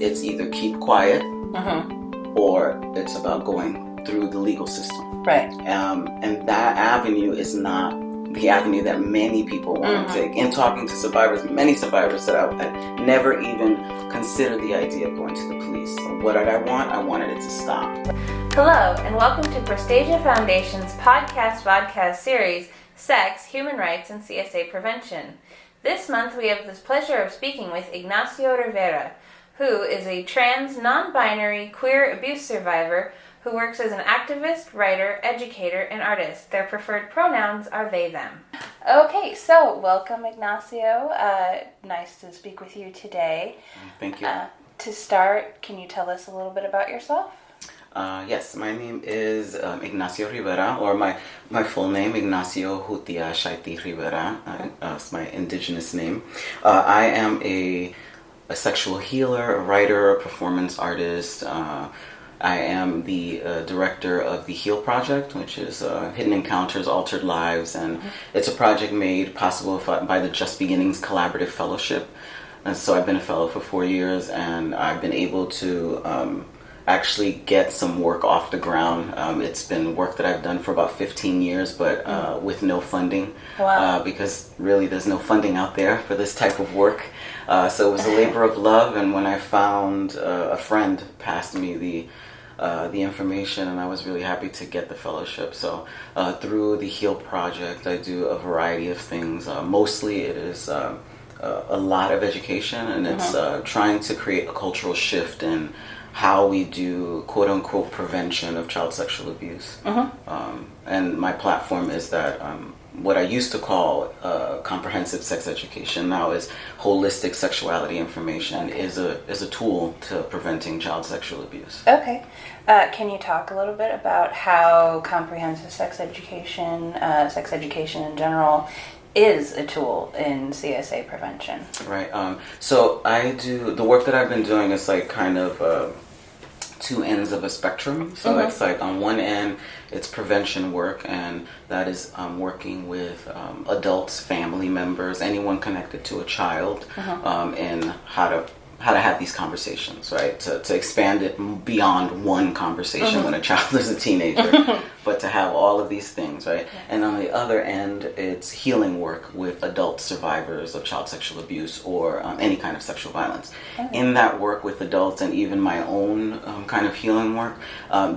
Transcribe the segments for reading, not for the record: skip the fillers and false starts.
it's either keep quiet or it's about going through the legal system. Right. And that avenue is not the avenue that many people want to take. In talking to survivors, many survivors said I never even considered the idea of going to the police. So what did I want? I wanted it to stop. Hello, and welcome to Prostasia Foundation's podcast series, Sex, Human Rights, and CSA Prevention. This month we have the pleasure of speaking with Ignacio Rivera, who is a trans, non-binary, queer abuse survivor who works as an activist, writer, educator, and artist. Their preferred pronouns are they, them. Okay, so welcome, Ignacio. Nice to speak with you today. Thank you. To start, can you tell us a little bit about yourself? Yes, my name is Ignacio Rivera, or my full name, Ignacio G Rivera. It's my indigenous name. I am a sexual healer, a writer, a performance artist. I am the director of the HEAL Project, which is Hidden Encounters, Altered Lives, and it's a project made possible by the Just Beginnings Collaborative Fellowship. And so I've been a fellow for 4 years, and I've been able to actually get some work off the ground. It's been work that I've done for about 15 years, but with no funding. Wow. Because really there's no funding out there for this type of work. So it was a labor of love, and when I found a friend passed me the information, and I was really happy to get the fellowship. So through the HEAL Project, I do a variety of things. Mostly it is a lot of education, and it's trying to create a cultural shift in how we do quote-unquote prevention of child sexual abuse. And my platform is that what I used to call comprehensive sex education now is holistic sexuality information is a tool to preventing child sexual abuse. Okay. Can you talk a little bit about how comprehensive sex education in general, is a tool in CSA prevention? Right. So I do, the work that I've been doing is like kind of two ends of a spectrum. So it's like on one end, it's prevention work, and that is working with adults, family members, anyone connected to a child, and how to have these conversations, right? To expand it beyond one conversation when a child is a teenager, but to have all of these things, right? Yeah. And on the other end, it's healing work with adult survivors of child sexual abuse or any kind of sexual violence. In that work with adults, and even my own kind of healing work,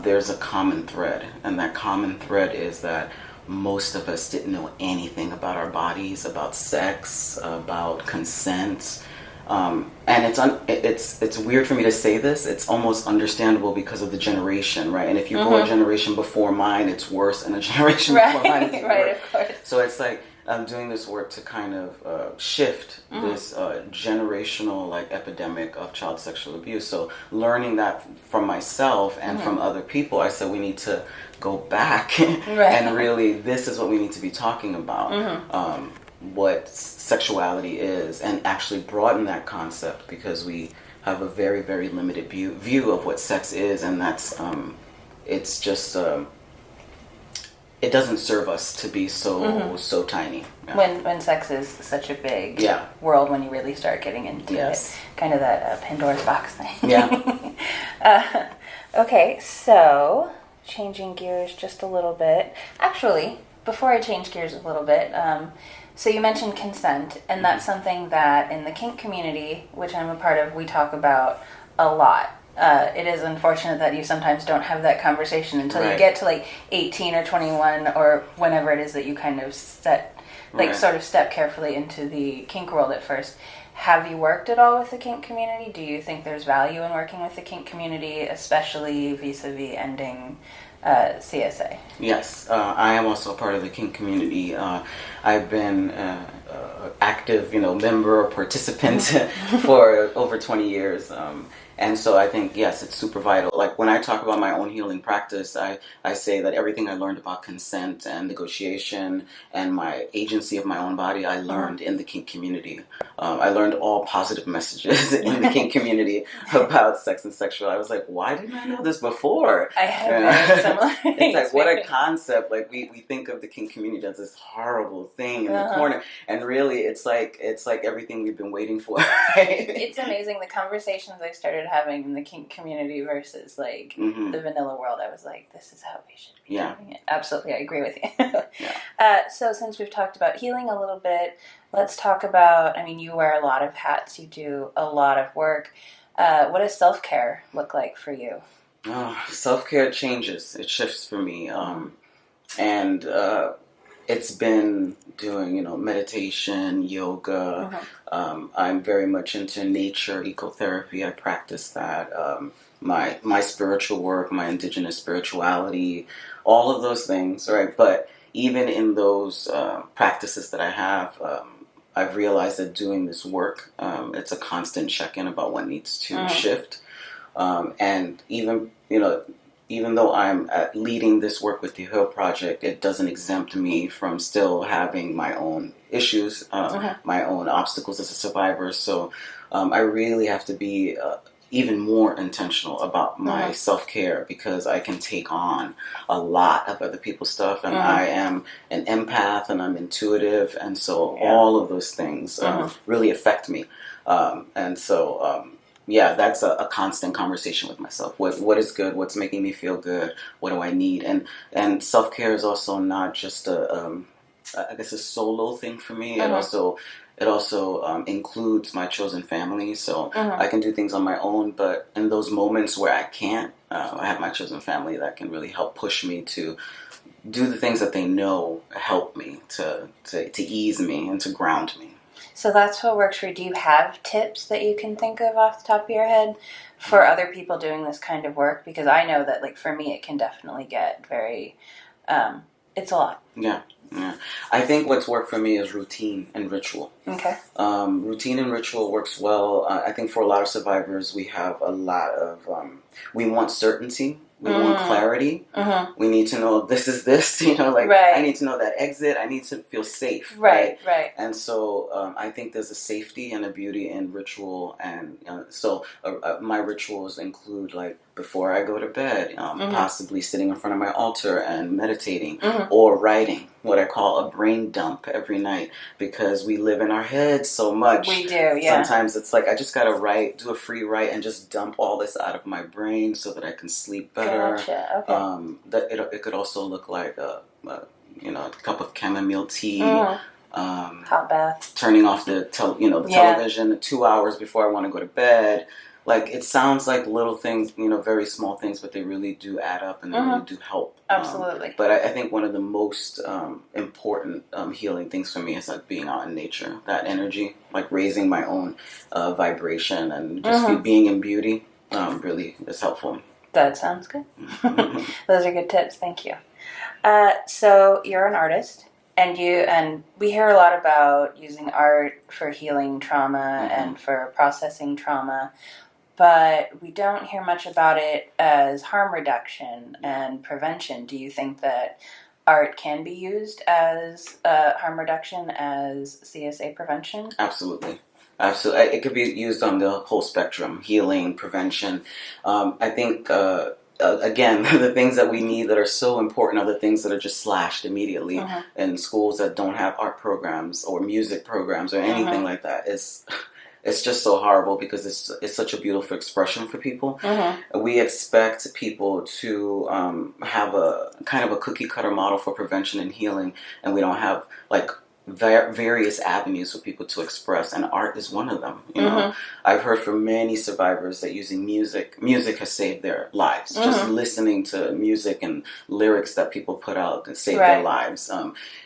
there's a common thread, and that common thread is that most of us didn't know anything about our bodies, about sex, about consent. And it's weird for me to say this. It's almost understandable because of the generation, right? And if you go a generation before mine, it's worse, and a generation before mine, it's worse. Of course. So it's like I'm doing this work to kind of shift this generational like epidemic of child sexual abuse. So learning that from myself and from other people, I said we need to go back and really this is what we need to be talking about. What sexuality is, and actually broaden that concept, because we have a very, very limited view of what sex is, and that's it's just it doesn't serve us to be so tiny. Yeah. When sex is such a big world, when you really start getting into it, kind of that Pandora's box thing. Yeah. Okay, so changing gears just a little bit. Actually, before I change gears a little bit, so you mentioned consent, and that's something that in the kink community, which I'm a part of, we talk about a lot. It is unfortunate that you sometimes don't have that conversation until you get to like 18 or 21 or whenever it is that you kind of sort of step carefully into the kink world at first. Have you worked at all with the kink community? Do you think there's value in working with the kink community, especially vis-a-vis ending CSA? Yes, I am also part of the kink community. I've been active, member or participant for over 20 years. And so I think, yes, it's super vital. Like when I talk about my own healing practice, I say that everything I learned about consent and negotiation and my agency of my own body, I learned in the kink community. I learned all positive messages in the kink community about sex and sexuality. I was like, why didn't I know this before? I have very similar It's like, what a concept. Like we think of the kink community as this horrible thing in the corner. And really, it's like everything we've been waiting for. Right? It's amazing the conversations I started having in the kink community versus like the vanilla world, I was like, this is how we should be doing it. Absolutely, I agree with you. So since we've talked about healing a little bit, let's talk about, I mean, you wear a lot of hats, you do a lot of work. What does self-care look like for you? Self-care changes. It shifts for me. And it's been doing, meditation, yoga. I'm very much into nature, ecotherapy. I practice that. My spiritual work, my indigenous spirituality, all of those things, right? But even in those practices that I have, I've realized that doing this work, it's a constant check-in about what needs to shift. And even though I'm leading this work with the Heal Project, it doesn't exempt me from still having my own issues, my own obstacles as a survivor. So I really have to be even more intentional about my self-care, because I can take on a lot of other people's stuff, and I am an empath and I'm intuitive, and so all of those things really affect me. That's a constant conversation with myself. What is good? What's making me feel good? What do I need? And self-care is also not just a solo thing for me. It also includes my chosen family. So I can do things on my own, but in those moments where I can't, I have my chosen family that can really help push me to do the things that they know help me to ease me and to ground me. So that's what works for you. Do you have tips that you can think of off the top of your head for other people doing this kind of work? Because I know that, like, for me, it can definitely get very, it's a lot. Yeah. I think what's worked for me is routine and ritual. Okay. Routine and ritual works well. I think for a lot of survivors, we have a lot of, we want certainty. We want clarity. We need to know this is this, I need to know that exit. I need to feel safe. Right. And so I think there's a safety and a beauty in ritual. And so my rituals include, like, before I go to bed, possibly sitting in front of my altar and meditating or writing, what I call a brain dump every night, because we live in our heads so much. We do, yeah. Sometimes it's like I just got to do a free write and just dump all this out of my brain so that I can sleep better. Gotcha. Okay. It could also look like a cup of chamomile tea. Hot bath. Turning off the television 2 hours before I want to go to bed. Like, it sounds like little things, very small things, but they really do add up and they really do help. Absolutely. But I think one of the most important healing things for me is, like, being out in nature. That energy, like raising my own vibration and just being in beauty really is helpful. That sounds good. Those are good tips. Thank you. So you're an artist. And we hear a lot about using art for healing trauma and for processing trauma, but we don't hear much about it as harm reduction and prevention. Do you think that art can be used as harm reduction, as CSA prevention? Absolutely. It could be used on the whole spectrum: healing, prevention. I think... again, the things that we need that are so important are the things that are just slashed immediately in schools that don't have art programs or music programs or anything like that. It's just so horrible, because it's such a beautiful expression for people. We expect people to have a kind of a cookie cutter model for prevention and healing, and we don't have, like, various avenues for people to express, and art is one of them. I've heard from many survivors that using music has saved their lives. Just listening to music and lyrics that people put out and saved their lives.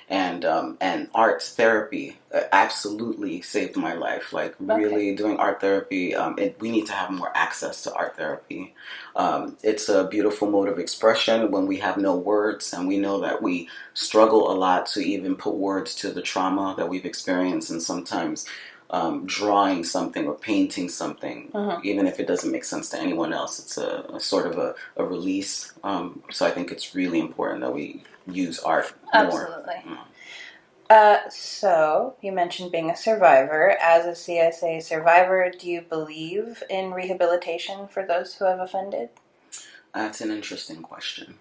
And art therapy absolutely saved my life. Like, really doing art therapy, we need to have more access to art therapy. It's a beautiful mode of expression when we have no words, and we know that we struggle a lot to even put words to the trauma that we've experienced, and sometimes drawing something or painting something, even if it doesn't make sense to anyone else, it's a sort of a release. So I think it's really important that we use art more. Absolutely. So you mentioned being a survivor. As a CSA survivor, do you believe in rehabilitation for those who have offended? That's an interesting question.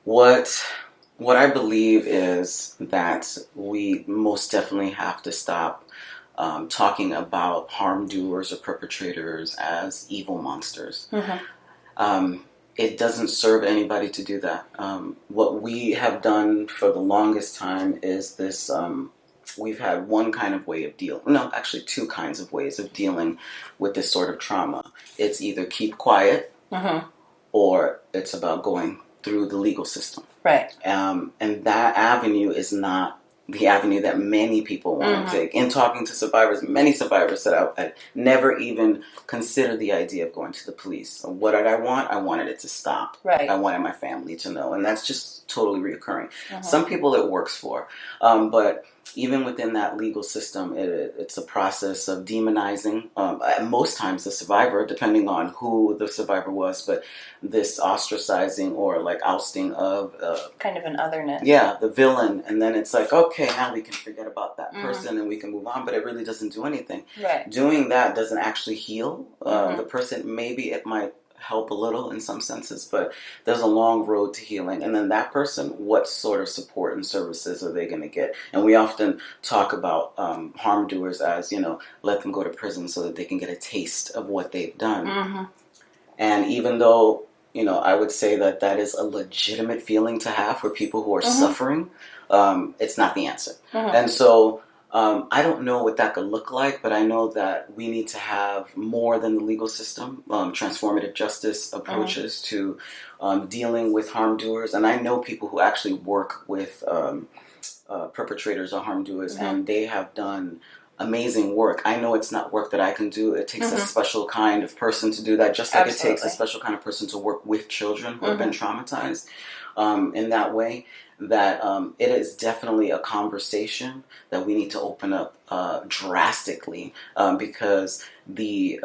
What I believe is that we most definitely have to stop talking about harm doers or perpetrators as evil monsters. It doesn't serve anybody to do that. What we have done for the longest time is this. We've had one kind of way of dealing. No, actually, two kinds of ways of dealing with this sort of trauma. It's either keep quiet, or it's about going through the legal system. Right. And that avenue is not the avenue that many people want to take. In talking to survivors, many survivors said I never even considered the idea of going to the police. What did I want? I wanted it to stop. Right. I wanted my family to know. And that's just totally reoccurring. Some people it works for. But even within that legal system, it's a process of demonizing, most times the survivor, depending on who the survivor was, but this ostracizing or like ousting of... kind of an otherness. Yeah, the villain. And then it's like, okay, now we can forget about that person and we can move on, but it really doesn't do anything. Right. Doing that doesn't actually heal the person. Maybe it might help a little in some senses, but there's a long road to healing. And then that person, what sort of support and services are they going to get? And we often talk about harm doers as, let them go to prison so that they can get a taste of what they've done. And even though, I would say that that is a legitimate feeling to have for people who are suffering, it's not the answer. And so I don't know what that could look like, but I know that we need to have more than the legal system, transformative justice approaches to dealing with harm doers. And I know people who actually work with perpetrators or harm doers, and they have done amazing work. I know it's not work that I can do. It takes a special kind of person to do that, just like it takes a special kind of person to work with children who have been traumatized in that way. That it is definitely a conversation that we need to open up drastically, because the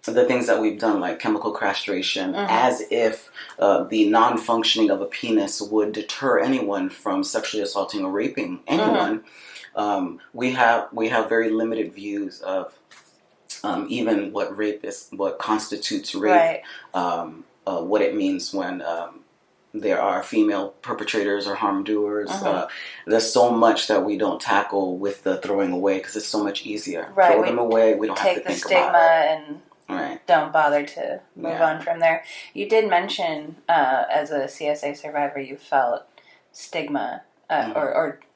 things that we've done, like chemical castration, as if the non-functioning of a penis would deter anyone from sexually assaulting or raping anyone. We have very limited views of even what rape is, what constitutes rape, what it means when there are female perpetrators or harm doers. There's so much that we don't tackle with the throwing away, because it's so much easier. Throw them away. We don't have to think about it. And don't bother to move on from there. You did mention, as a CSA survivor, you felt stigma,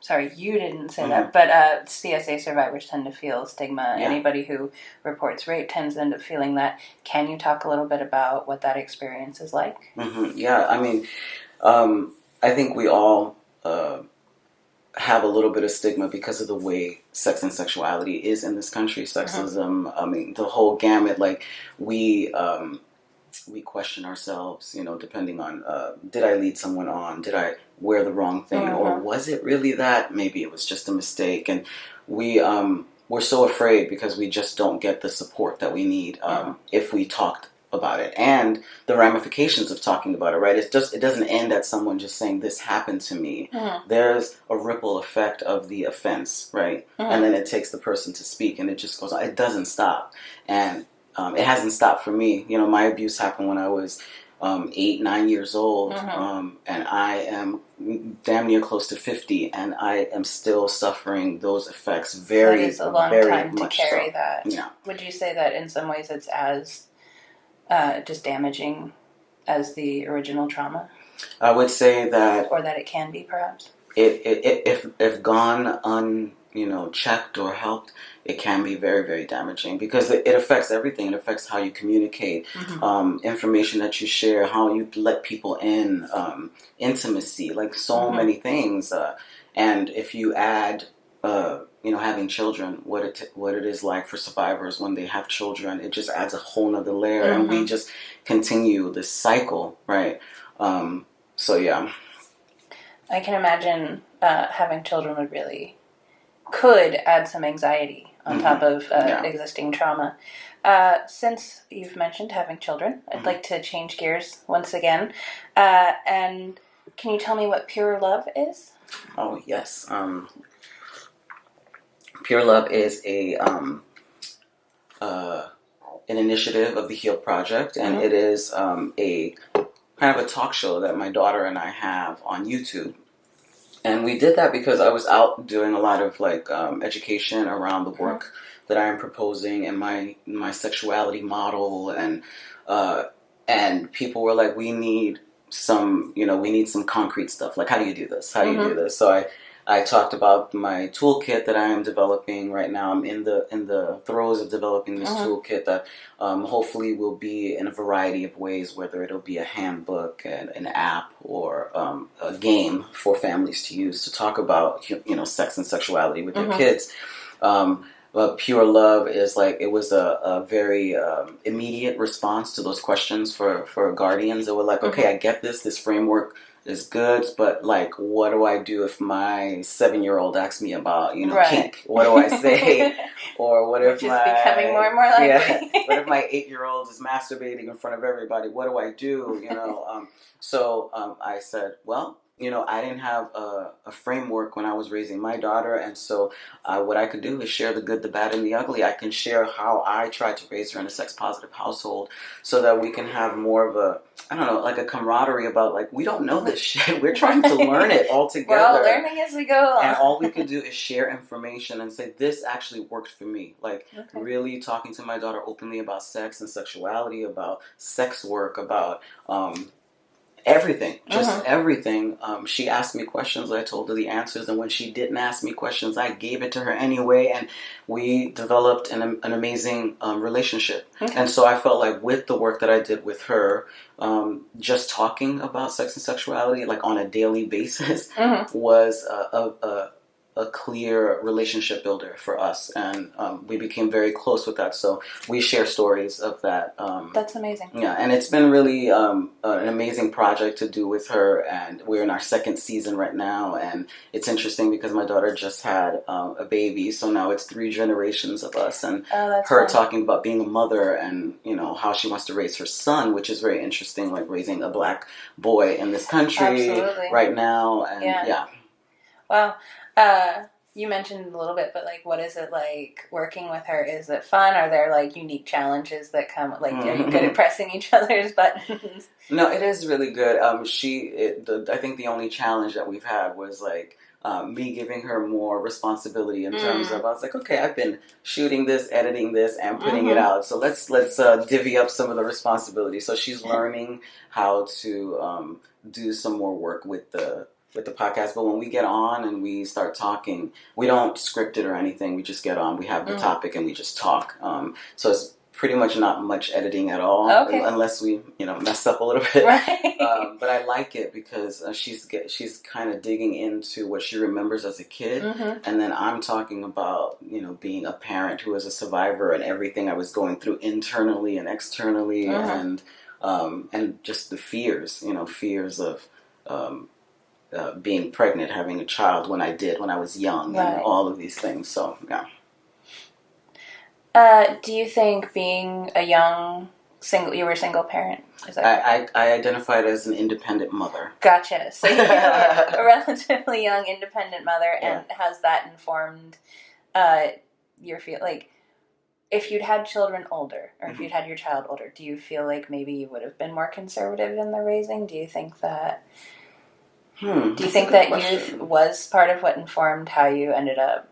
sorry, you didn't say that, but CSA survivors tend to feel stigma. Yeah. Anybody who reports rape tends to end up feeling that. Can you talk a little bit about what that experience is like? Yeah, I mean, I think we all have a little bit of stigma because of the way sex and sexuality is in this country. Sexism, I mean, the whole gamut. Like, we question ourselves, depending on, did I lead someone on? Did I wear the wrong thing? Or was it really that? Maybe it was just a mistake. And we're so afraid because we just don't get the support that we need if we talked about it. And the ramifications of talking about it, right? It doesn't end at someone just saying, this happened to me. There's a ripple effect of the offense, right? And then it takes the person to speak, and it just goes on. It doesn't stop. And it hasn't stopped for me. My abuse happened when I was 8, 9 years old, and I am damn near close to 50, and I am still suffering those effects very, so it is a long very time much to carry so. that. Yeah. Would you say that in some ways it's as just damaging as the original trauma? I would say that, or that it can be, perhaps. If gone checked or helped, it can be very, very damaging, because it affects everything. It affects how you communicate, information that you share, how you let people in, intimacy, like so many things. And if you add, having children, what it is like for survivors when they have children, it just adds a whole nother layer, and we just continue this cycle, right? So yeah. I can imagine having children could add some anxiety on top of existing trauma. Since you've mentioned having children, I'd like to change gears once again. And can you tell me what Pure Love is? Oh, yes. Pure Love is an initiative of the HEAL Project, and it is a kind of a talk show that my daughter and I have on YouTube. And we did that because I was out doing a lot of like education around the work that I am proposing and my sexuality model, and people were like, we need some concrete stuff. Like, how do you do this? How do you do this? So I talked about my toolkit that I am developing right now. I'm in the throes of developing this toolkit that hopefully will be in a variety of ways, whether it'll be a handbook, and an app, or a game for families to use to talk about sex and sexuality with their kids. But Pure Love is like, it was a very immediate response to those questions for guardians that were like, okay, I get this framework is good, but like, what do I do if my 7-year-old asks me about, kink? What do I say? Or what if Which is becoming more and more likely. What if my 8-year-old is masturbating in front of everybody? What do I do? So I said, well, I didn't have a framework when I was raising my daughter, and so what I could do is share the good, the bad, and the ugly. I can share how I tried to raise her in a sex-positive household, so that we can have more of a, like a camaraderie about, like, we don't know this shit. We're trying to learn it all together. We're all learning as we go along. And all we can do is share information and say, this actually worked for me. Like, really talking to my daughter openly about sex and sexuality, about sex work, about everything, just everything. She asked me questions, I told her the answers, and when she didn't ask me questions, I gave it to her anyway, and we developed an amazing relationship. And so I felt like with the work that I did with her, just talking about sex and sexuality, like on a daily basis, was a clear relationship builder for us, and we became very close with that. So we share stories of that. That's amazing. Yeah, and it's been really an amazing project to do with her, and we're in our second season right now, and it's interesting because my daughter just had a baby, so now it's 3 generations of us, and her talking about being a mother and how she wants to raise her son, which is very interesting, like raising a Black boy in this country right now, and Wow. You mentioned a little bit, but like, what is it like working with her? Is it fun? Are there like unique challenges that come? Like, are you good at pressing each other's buttons? No, it is really good. I think the only challenge that we've had was like me giving her more responsibility in terms of, I was like, okay, I've been shooting this, editing this, and putting it out. So let's divvy up some of the responsibility. So she's learning how to do some more work with the podcast. But when we get on and we start talking, we don't script it or anything. We just get on. We have the topic and we just talk. So it's pretty much not much editing at all, unless we mess up a little bit. But I like it because she's kind of digging into what she remembers as a kid, and then I'm talking about being a parent who is a survivor and everything I was going through internally and externally, and just the fears of being pregnant, having a child when I was young, and all of these things. So, yeah. Do you think being a young you were a single parent? Is that I identified as an independent mother. Gotcha. So you're a relatively young independent mother, and has that informed your feel like, if you'd had children older, or if you'd had your child older, do you feel like maybe you would have been more conservative in the raising? Do you think that do you think that youth was part of what informed how you ended up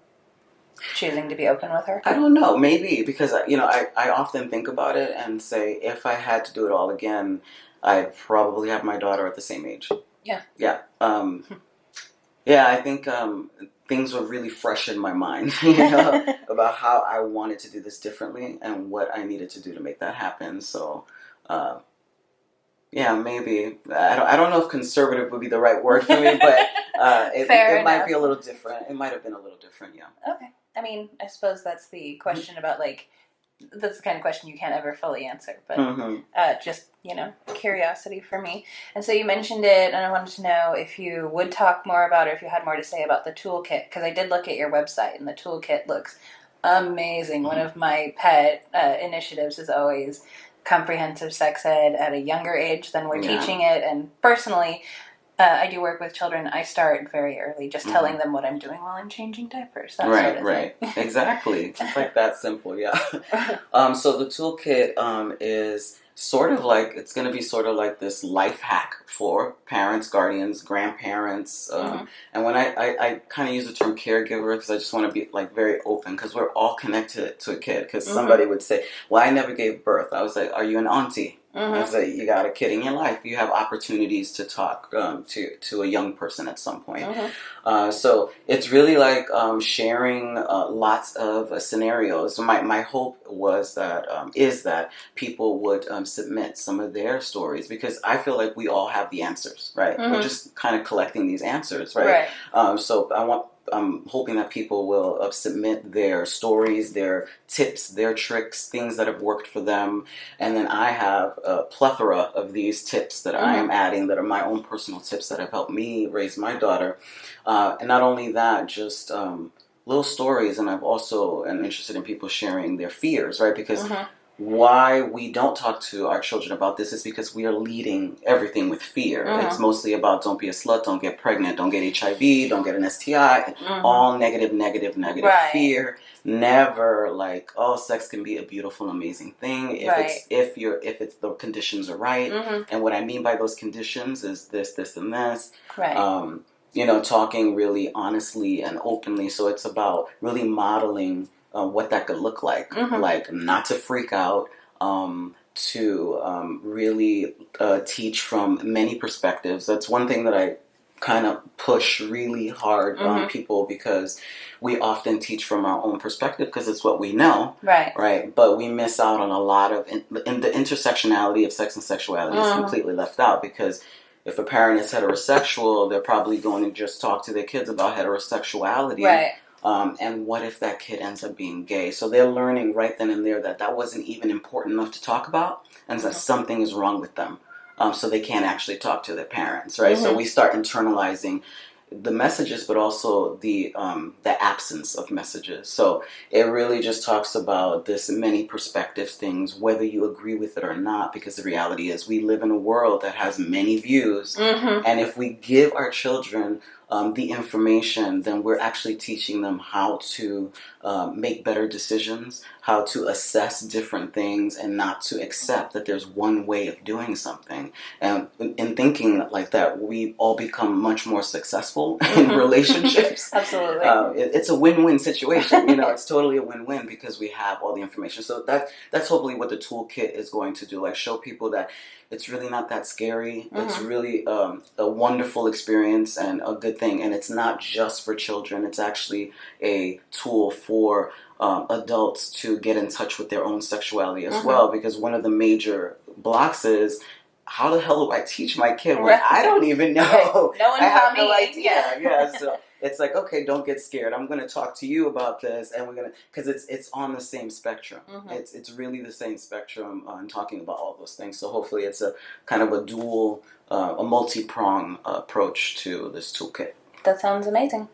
choosing to be open with her? I don't know. Maybe because I often think about it and say, if I had to do it all again, I'd probably have my daughter at the same age. Yeah. I think things were really fresh in my mind, about how I wanted to do this differently and what I needed to do to make that happen. So. Yeah, maybe. I don't know if conservative would be the right word for me, but it might be a little different. It might have been a little different, yeah. Okay. I mean, I suppose that's the question about, like, that's the kind of question you can't ever fully answer, but just, curiosity for me. And so you mentioned it, and I wanted to know if you would talk more about, or if you had more to say about the toolkit, because I did look at your website, and the toolkit looks amazing. One of my pet initiatives is always comprehensive sex ed at a younger age than we're teaching it. And personally, I do work with children. I start very early, just telling them what I'm doing while I'm changing diapers. That sort of thing. Exactly. It's like that simple, yeah. So the toolkit is sort of like, it's going to be sort of like this life hack for parents, guardians, grandparents. And when I kind of use the term caregiver, because I just want to be like very open, because we're all connected to a kid. Because somebody would say, well, I never gave birth. I was like, are you an auntie? I was like, you got a kid in your life. You have opportunities to talk to a young person at some point. So it's really like sharing lots of scenarios. My hope was that is that people would submit some of their stories, because I feel like we all have the answers, right? We're just kind of collecting these answers, right? So I'm hoping that people will submit their stories, their tips, their tricks, things that have worked for them. And then I have a plethora of these tips that I am adding that are my own personal tips that have helped me raise my daughter. And not only that, just little stories. And I've also am interested in people sharing their fears, right? Because why we don't talk to our children about this is because we are leading everything with fear. It's mostly about don't be a slut, don't get pregnant, don't get HIV, don't get an STI, all negative fear. Never like, oh, sex can be a beautiful, amazing thing if it's the conditions are right. And what I mean by those conditions is this, and this. Talking really honestly and openly. So it's about really modeling what that could look like. Like, not to freak out, to really teach from many perspectives. That's one thing that I kind of push really hard on people, because we often teach from our own perspective because it's what we know, right? But we miss out on a lot of, in the intersectionality of sex and sexuality is completely left out, because if a parent is heterosexual, they're probably going to just talk to their kids about heterosexuality. And what if that kid ends up being gay? So they're learning right then and there that wasn't even important enough to talk about, and that something is wrong with them. So they can't actually talk to their parents, right? So we start internalizing the messages, but also the absence of messages. So it really just talks about this many perspectives things, whether you agree with it or not, because the reality is we live in a world that has many views. And if we give our children the information, then we're actually teaching them how to make better decisions, how to assess different things, and not to accept that there's one way of doing something. And in thinking like that, we all become much more successful in relationships. Absolutely. It's a win-win situation. It's totally a win-win because we have all the information. So that's hopefully what the toolkit is going to do, like show people that it's really not that scary. It's really a wonderful experience and a good thing. And it's not just for children. It's actually a tool for adults to get in touch with their own sexuality as well. Because one of the major blocks is, how the hell do I teach my kid when I don't even know? No one I have taught no me. idea. So it's like, okay, don't get scared. I'm going to talk to you about this, and we're going to, because it's on the same spectrum. It's really the same spectrum on talking about all those things. So hopefully it's a kind of a dual, a multi-prong approach to this toolkit. That sounds amazing.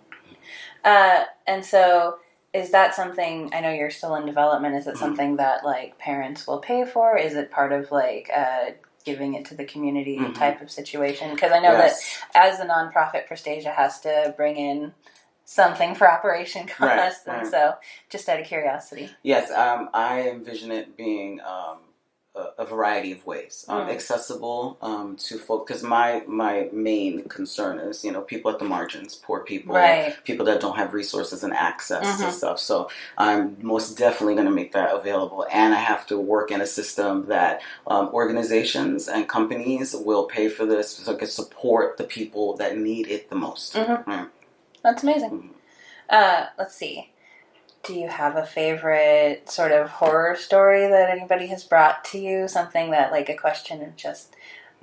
And so, is that something, I know you're still in development, is it something that like parents will pay for? Is it part of like giving it to the community type of situation? Because I know that as a nonprofit, Prostasia has to bring in something for operation costs, and so just out of curiosity. Yes, I envision it being a variety of ways, accessible to folks. Because my main concern is, people at the margins, poor people, people that don't have resources and access to stuff. So I'm most definitely going to make that available, and I have to work in a system that organizations and companies will pay for this, so it can support the people that need it the most. That's amazing. Let's see. Do you have a favorite sort of horror story that anybody has brought to you? Something that, like, a question of just,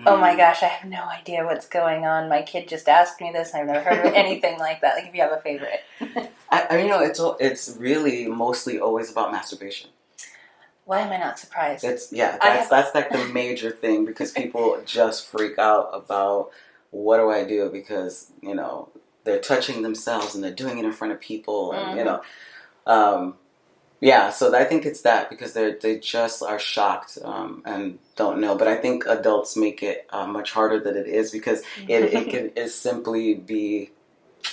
oh my gosh, I have no idea what's going on. My kid just asked me this. I've never heard of anything like that. Like, if you have a favorite. It's really mostly always about masturbation. Why am I not surprised? That's like the major thing, because people just freak out about, what do I do? Because, they're touching themselves and they're doing it in front of people, and, so I think it's that, because they just are shocked and don't know. But I think adults make it much harder than it is, because it can simply be,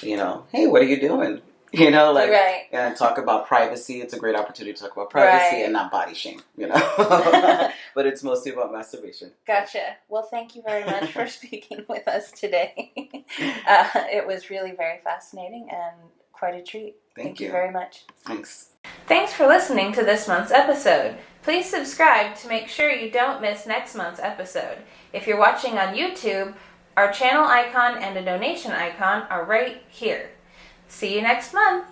hey, what are you doing? You know, like, right. and talk about privacy. It's a great opportunity to talk about privacy Right. and not body shame, you know. But it's mostly about masturbation. Gotcha. Well, thank you very much for speaking with us today. It was really very fascinating and quite a treat. Thank you very much. Thanks. Thanks for listening to this month's episode. Please subscribe to make sure you don't miss next month's episode. If you're watching on YouTube, our channel icon and a donation icon are right here. See you next month.